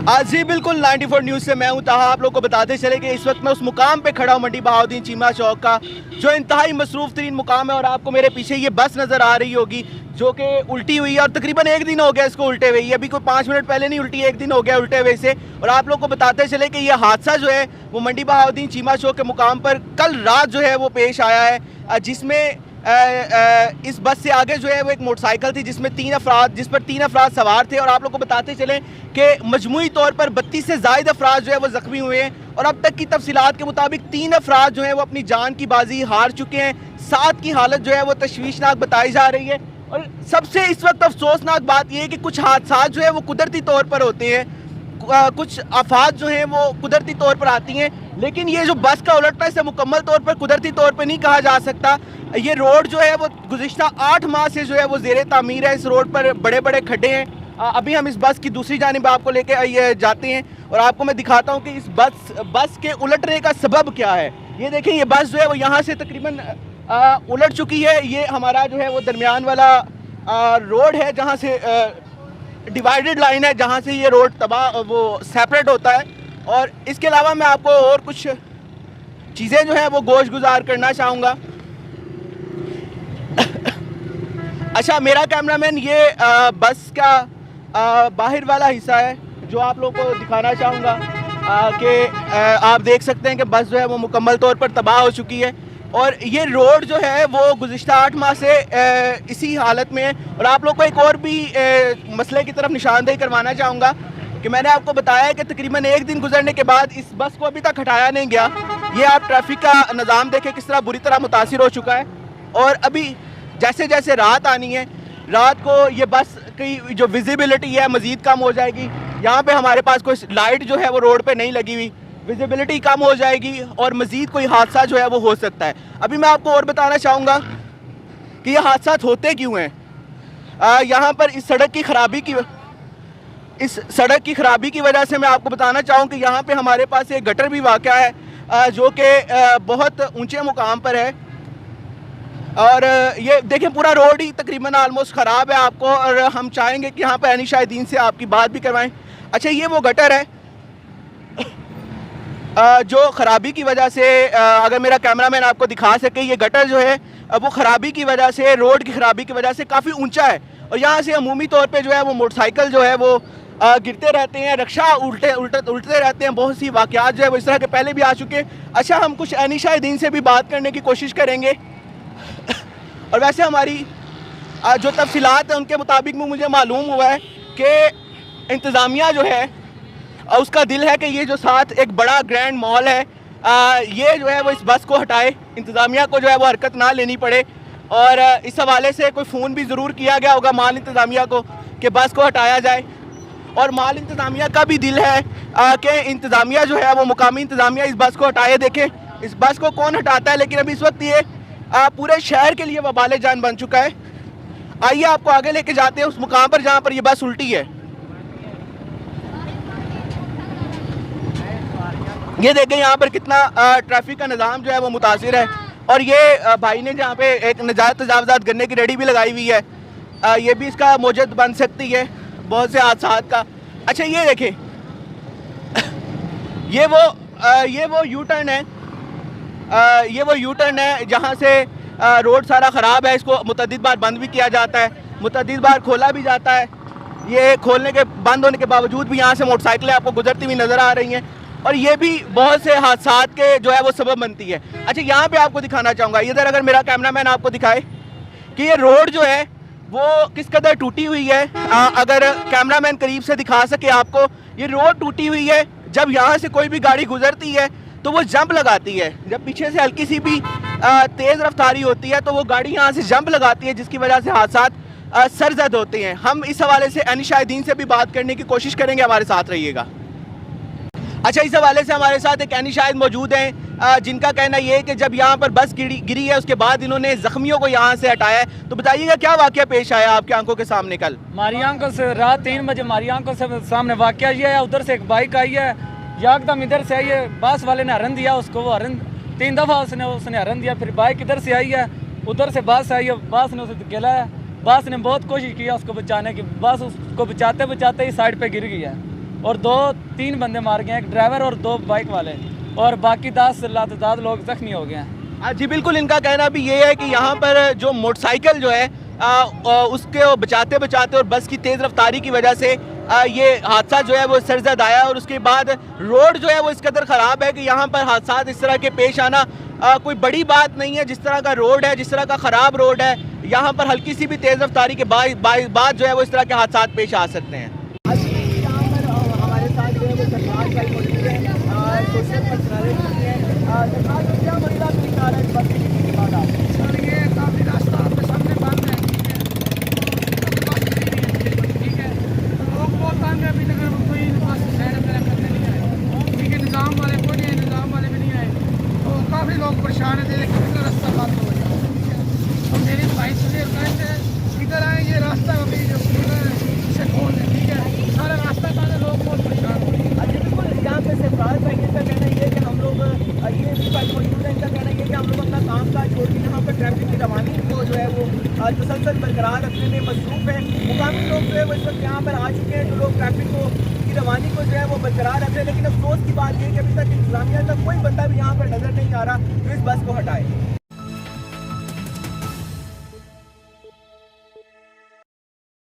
जी बिल्कुल 94 न्यूज़ से मैं हूं ताहा। आप लोग को बताते चले कि इस वक्त मैं उस मुकाम पे खड़ा हूं, मंडी बहाउद्दीन चीमा चौक का, जो इंतहाई मसरूफ़ तरीन मुकाम है। और आपको मेरे पीछे ये बस नज़र आ रही होगी जो कि उल्टी हुई है, और तकरीबन एक दिन हो गया इसको उल्टे हुए। ये अभी कोई 5 मिनट पहले नहीं उल्टी, एक दिन हो गया उल्टे हुए से। और आप लोग को बताते चले कि यह हादसा जो है वो मंडी बहाउद्दीन चीमा चौक के मुकाम पर कल रात जो है वो पेश आया है, जिसमें इस बस से आगे जो है वो एक मोटरसाइकिल थी जिस पर तीन अफराद सवार थे। और आप लोग को बताते चलें कि मजमूई तौर पर 32 से ज़ायद अफराद जो है वो ज़ख्मी हुए हैं। और अब तक की तफसीलात के मुताबिक 3 अफराद जो है वो अपनी जान की बाजी हार चुके हैं। 7 की हालत जो है वो तशवीशनाक बताई जा रही है। और सबसे इस वक्त अफसोसनाक बात यह है कि कुछ हादसा जो है वो कुदरती तौर पर होते हैं, कुछ आफात जो हैं वो कुदरती तौर पर आती हैं, लेकिन ये जो बस का उलटना इसे मुकम्मल तौर पर कुदरती तौर पर नहीं कहा जा सकता। ये रोड जो है वो गुज़िश्ता 8 माह से जो है वो ज़ेरे तामीर है। इस रोड पर बड़े बड़े खड्डे हैं। अभी हम इस बस की दूसरी जानिब आपको लेके जाते हैं और आपको मैं दिखाता हूँ कि इस बस के उलटने का सबब क्या है। ये देखें, ये बस जो है वो यहाँ से तकरीबन उलट चुकी है। ये हमारा जो है वो दरमियान वाला रोड है जहाँ से डिवाइडेड लाइन है, जहाँ से ये रोड वो सेपरेट होता है। और इसके अलावा मैं आपको और कुछ चीज़ें जो हैं वो गोश गुजार करना चाहूँगा। अच्छा, मेरा कैमरामैन ये बस का बाहर वाला हिस्सा है जो आप लोगों को दिखाना चाहूँगा कि आप देख सकते हैं कि बस जो है वो मुकम्मल तौर पर तबाह हो चुकी है। और ये रोड जो है वो गुज़िश्ता 8 माह से इसी हालत में है। और आप लोग को एक और भी मसले की तरफ निशानदेही करवाना चाहूँगा कि मैंने आपको बताया है कि तकरीबन एक दिन गुजरने के बाद इस बस को अभी तक हटाया नहीं गया। ये आप ट्रैफिक का निज़ाम देखें किस तरह बुरी तरह मुतासिर हो चुका है। और अभी जैसे जैसे रात आनी है, रात को ये बस की जो विजिबिलिटी है मज़ीद कम हो जाएगी। यहाँ पे हमारे पास कोई लाइट जो है वो रोड पे नहीं लगी हुई, विजिबिलिटी कम हो जाएगी और मज़ीद कोई हादसा जो है वो हो सकता है। अभी मैं आपको और बताना चाहूँगा कि ये हादसा होते क्यों हैं। यहाँ पर इस सड़क की ख़राबी की वजह से मैं आपको बताना चाहूँ कि यहाँ पे हमारे पास एक गटर भी वाक़या है जो कि बहुत ऊंचे मुकाम पर है। और ये देखें, पूरा रोड ही तकरीबन आलमोस्ट ख़राब है आपको, और हम चाहेंगे कि यहाँ पर अनी शाहिदीन से आपकी बात भी करवाएं। अच्छा, ये वो गटर है जो ख़राबी की वजह से, अगर मेरा कैमरामैन आपको दिखा सके, ये गटर जो है वो ख़राबी की वजह से, रोड की ख़राबी की वजह से काफ़ी ऊंचा है। और यहाँ से अमूमी तौर पे जो है वो मोटरसाइकिल जो है वो गिरते रहते हैं, रिक्शा उल्टते रहते हैं। बहुत सी वाक़यात जो है वो इस तरह के पहले भी आ चुके हैं। अच्छा, हम कुछ अनी शाहिदीन से भी बात करने की कोशिश करेंगे। और वैसे हमारी जो तफसीलात हैं उनके मुताबिक मुझे मालूम हुआ है कि इंतज़ामिया जो है उसका दिल है कि ये जो साथ एक बड़ा ग्रैंड मॉल है, ये जो है वो इस बस को हटाए, इंतज़ामिया को जो है वो हरकत ना लेनी पड़े। और इस हवाले से कोई फ़ोन भी ज़रूर किया गया होगा माल इंतज़ामिया को कि बस को हटाया जाए। और माल इंतज़ामिया का भी दिल है कि इंतज़ामिया जो है वो मुकामी इंतज़ामिया इस बस को हटाए। देखें, इस बस को कौन हटाता है, लेकिन अभी इस वक्त ये पूरे शहर के लिए वबाले जान बन चुका है। आइए आपको आगे लेके जाते हैं उस मुकाम पर जहाँ पर ये बस उल्टी है। ये देखें यहाँ पर कितना ट्रैफिक का निज़ाम जो है वो मुतासिर है। और ये भाई ने जहाँ पे एक नजायज़ तजावज़ात करने की रेडी भी लगाई हुई है, ये भी इसका मौजद बन सकती है बहुत से हादसात का। अच्छा, ये देखें, ये वो यू टर्न है, ये वो यू टर्न है जहाँ से रोड सारा ख़राब है। इसको मुतअद्दिद बार बंद भी किया जाता है, मुतअद्दिद बार खोला भी जाता है। ये खोलने के बंद होने के बावजूद भी यहाँ से मोटरसाइकिलें आपको गुजरती हुई नज़र आ रही हैं, और ये भी बहुत से हादसात के जो है वो सबब बनती है। अच्छा, यहाँ पे आपको दिखाना चाहूँगा, इधर अगर मेरा कैमरामैन आपको दिखाए कि ये रोड जो है वो किस कदर टूटी हुई है। अगर कैमरामैन करीब से दिखा सके आपको, ये रोड टूटी हुई है। जब यहाँ से कोई भी गाड़ी गुजरती है तो वो जंप लगाती है, जब पीछे से हल्की सी भी तेज़ रफ्तारी होती है तो वो गाड़ी यहाँ से जंप लगाती है, जिसकी वजह से हादसात सरजद होते हैं। हम इस हवाले से अनी शाहिदीन से भी बात करने की कोशिश करेंगे, हमारे साथ रहिएगा। अच्छा, इस हवाले से हमारे साथ एक अनी शाहिद मौजूद हैं जिनका कहना ये है कि जब यहाँ पर बस गिरी है उसके बाद इन्होंने ज़ख्मियों को यहाँ से हटाया है। तो बताइएगा क्या वाक़या पेश आया आपकी आंखों के सामने कल? हमारी आंखों से रात 3 बजे हमारी आंखों से सामने वाक़या ये है, उधर से एक बाइक आई है, एकदम इधर से आई है, बस वाले ने हरन दिया उसको, वो हरन 3 दफ़ा उसने हरन दिया। फिर बाइक इधर से आई है, उधर से बस आई है, बस ने उसे गिला है। बस ने बहुत कोशिश की उसको बचाने की, बस उसको बचाते बचाते ही साइड पे गिर गई है। और 2-3 बंदे मार गए, एक ड्राइवर और 2 बाइक वाले, और बाकी 10 लातदाद लोग जख्मी हो गए हैं। जी बिल्कुल, इनका कहना भी ये है कि यहाँ पर जो मोटरसाइकिल जो है उसके बचाते बचाते और बस की तेज़ रफ्तारी की वजह से ये हादसा जो है वो सरजद आया, और उसके बाद रोड जो है वो इस कदर ख़राब है कि यहाँ पर हादसा इस तरह के पेश आना कोई बड़ी बात नहीं है। जिस तरह का रोड है, जिस तरह का ख़राब रोड है, यहाँ पर हल्की सी भी तेज़ रफ्तारी के बाद जो है वो इस तरह के हादसा पेश आ सकते हैं। यहाँ पर हमारे साथ जो है वो सरकार का मौजूद है, सोशल पर्सनालिटी है। सरकार को क्या मसला पेश आ रहा है इस वक्त के बाद? आप सर ये काफ़ी रास्ता आपके सामने बंद है, ठीक है, लोग बहुत तंग है, अभी तक कोई बस साइड वगैरह करने नहीं आए, ठीक है, निज़ाम वाले कोई नहीं, निज़ाम वाले भी नहीं आए, तो काफ़ी लोग परेशान है, लेकिन रास्ता बंद हो गया, ठीक है। तो मेरी भाई से रिक्वेस्ट है, इधर आए, ये रास्ता अभी जो इसे खोल दें, ठीक है, सारा रास्ता बंद है, लोग बहुत परेशान हो रहे हैं। अच्छा बिल्कुल, यहाँ पे सरफराज भाई का कहना ये है कि हम लोग ये भी भाई मौजूद है, इनका कहना ये है कि हम लोग अपना काम काज छोड़ के यहाँ पर ट्रैफिक की रवानी को जो है वो तसलसल बरकरार रखने में मसरूफ़ है। मुकामी लोग जो है वो इस वक्त यहाँ पर आ चुके हैं, जो लोग ट्रैफिक की रवानी को जो है वो बरकरार रख रहे हैं, लेकिन अफसोस की बात ये है कि अभी तक इंतजामिया तक कोई बंदा भी यहाँ पर नज़र नहीं आ रहा जो इस बस को